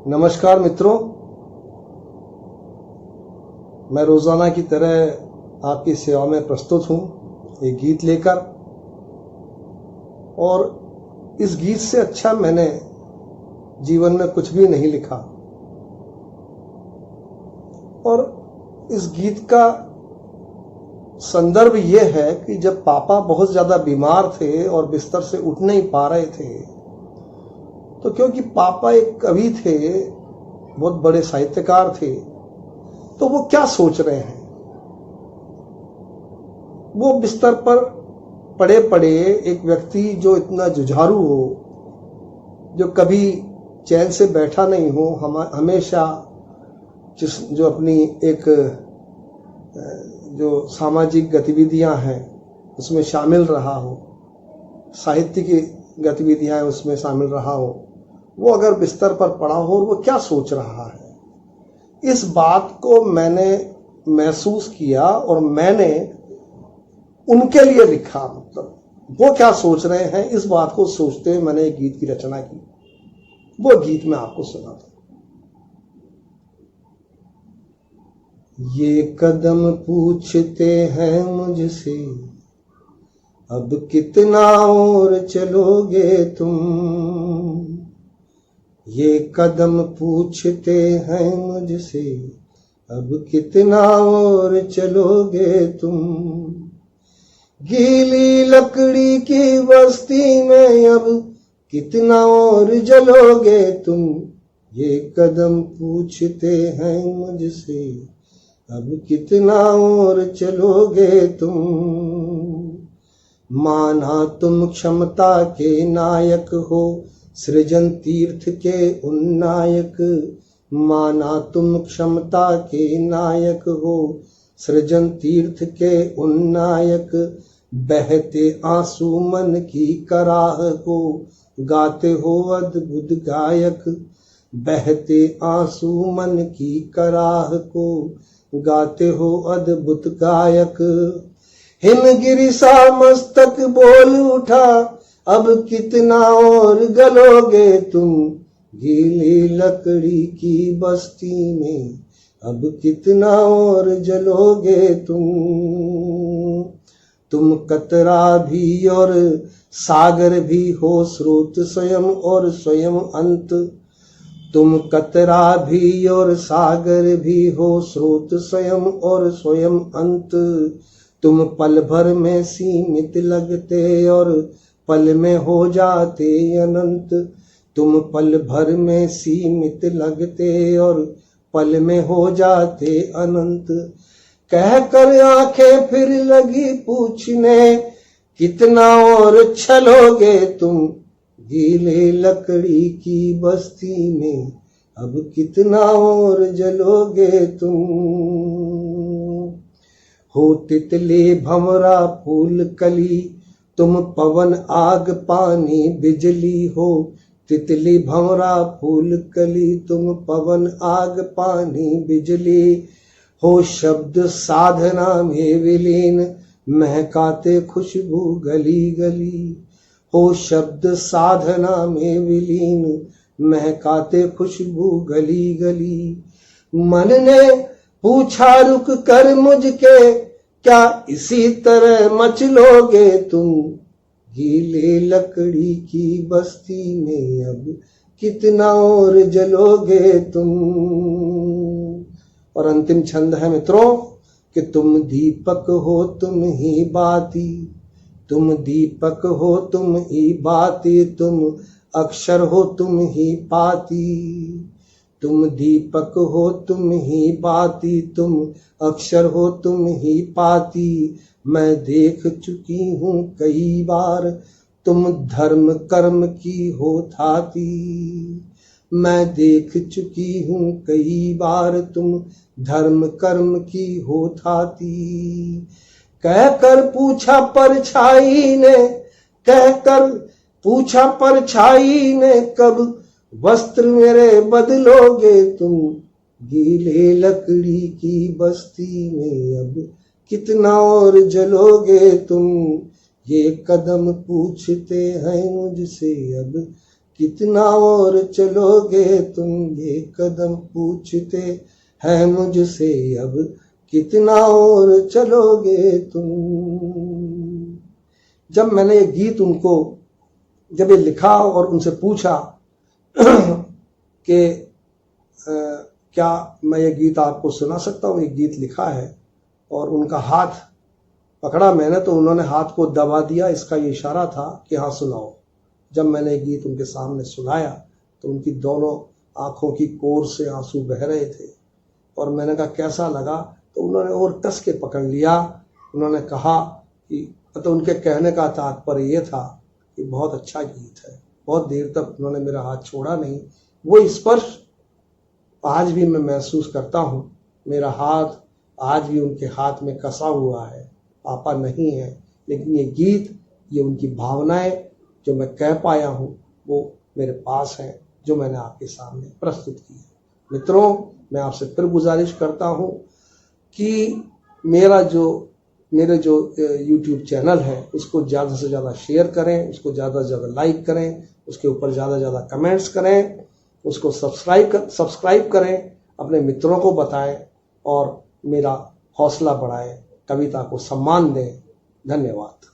नमस्कार मित्रों, मैं रोजाना की तरह आपकी सेवा में प्रस्तुत हूं एक गीत लेकर। और इस गीत से अच्छा मैंने जीवन में कुछ भी नहीं लिखा। और इस गीत का संदर्भ यह है कि जब पापा बहुत ज्यादा बीमार थे और बिस्तर से उठ नहीं पा रहे थे, तो क्योंकि पापा एक कवि थे, बहुत बड़े साहित्यकार थे, तो वो क्या सोच रहे हैं। वो बिस्तर पर पड़े पड़े एक व्यक्ति जो इतना जुझारू हो, जो कभी चैन से बैठा नहीं हो, हमेशा जो अपनी एक जो सामाजिक गतिविधियां हैं उसमें शामिल रहा हो, साहित्य की गतिविधियां उसमें शामिल रहा हो, वो अगर बिस्तर पर पड़ा हो और वो क्या सोच रहा है, इस बात को मैंने महसूस किया और मैंने उनके लिए लिखा। मतलब वो क्या सोच रहे हैं, इस बात को सोचते हुए मैंने एक गीत की रचना की। वो गीत मैं आपको सुनाता हूं। ये कदम पूछते हैं मुझसे, अब कितना और चलोगे तुम। ये कदम पूछते हैं मुझसे, अब कितना और चलोगे तुम। गीली लकड़ी की बस्ती में अब कितना और जलोगे तुम। ये कदम पूछते हैं मुझसे, अब कितना और चलोगे तुम। माना तुम क्षमता के नायक हो, सृजन तीर्थ के उन्नायक। माना तुम क्षमता के नायक हो, सृजन तीर्थ के उन्नायक। बहते आंसू मन की कराह को, गाते हो अद्भुत गायक। बहते आंसू मन की कराह को, गाते हो अद्भुत गायक। हिमगिरी सा मस्तक बोल उठा, अब कितना और गलोगे तुम। गीली लकड़ी की बस्ती में अब कितना और जलोगे तुम। तुम कतरा भी और सागर भी हो, स्रोत स्वयं और स्वयं अंत। तुम कतरा भी और सागर भी हो, स्रोत स्वयं और स्वयं अंत। तुम पल भर में सीमित लगते और पल में हो जाते अनंत। तुम पल भर में सीमित लगते और पल में हो जाते अनंत। कह कर आंखें फिर लगी पूछने, कितना और छलोगे तुम। गीले लकड़ी की बस्ती में अब कितना और जलोगे तुम। हो तितली भंवरा फूल कली, तुम पवन आग पानी बिजली हो। तितली भंवरा फूल कली, तुम पवन आग पानी बिजली हो। शब्द साधना में विलीन, महकाते खुशबू गली गली हो। शब्द साधना में विलीन, महकाते खुशबू गली गली। मन ने पूछा रुक कर मुझके, क्या इसी तरह मचलोगे तुम। गीले लकड़ी की बस्ती में अब कितना और जलोगे तुम। और अंतिम छंद है मित्रों कि तुम दीपक हो तुम ही बाती। तुम दीपक हो तुम ही बाती, तुम अक्षर हो तुम ही पाती। तुम दीपक हो तुम ही बाती, तुम अक्षर हो तुम ही पाती। मैं देख चुकी हूँ कई बार तुम धर्म कर्म की हो थाती। मैं देख चुकी हूँ कई बार तुम धर्म कर्म की हो थाती। कह कर पूछा परछाई ने, कह कर पूछा परछाई ने, कब वस्त्र मेरे बदलोगे तुम। गीले लकड़ी की बस्ती में अब कितना और जलोगे तुम। ये कदम पूछते हैं मुझसे, अब कितना और चलोगे तुम, ये कदम पूछते हैं मुझसे अब, कितना और चलोगे तुम। जब मैंने ये गीत उनको, जब ये लिखा और उनसे पूछा कि क्या मैं ये गीत आपको सुना सकता हूँ, ये गीत लिखा है, और उनका हाथ पकड़ा मैंने तो उन्होंने हाथ को दबा दिया, इसका ये इशारा था कि हाँ सुनाओ। जब मैंने ये गीत उनके सामने सुनाया तो उनकी दोनों आंखों की कोर से आंसू बह रहे थे, और मैंने कहा कैसा लगा, तो उन्होंने और कस के पकड़ लिया। उन्होंने कहा कि तो उनके कहने का तात्पर्य ये था कि बहुत अच्छा गीत है। बहुत देर तक उन्होंने मेरा हाथ छोड़ा नहीं। वो स्पर्श आज भी मैं महसूस करता हूँ, मेरा हाथ आज भी उनके हाथ में कसा हुआ है। पापा नहीं है, लेकिन ये गीत, ये उनकी भावनाएं जो मैं कह पाया हूँ वो मेरे पास है, जो मैंने आपके सामने प्रस्तुत की है। मित्रों, मैं आपसे फिर गुजारिश करता हूँ कि मेरे जो YouTube चैनल है उसको ज़्यादा से ज़्यादा शेयर करें, उसको ज़्यादा से ज़्यादा लाइक करें, उसके ऊपर ज़्यादा से ज़्यादा कमेंट्स करें, उसको सब्सक्राइब करें, अपने मित्रों को बताएं और मेरा हौसला बढ़ाएं, कविता को सम्मान दें। धन्यवाद।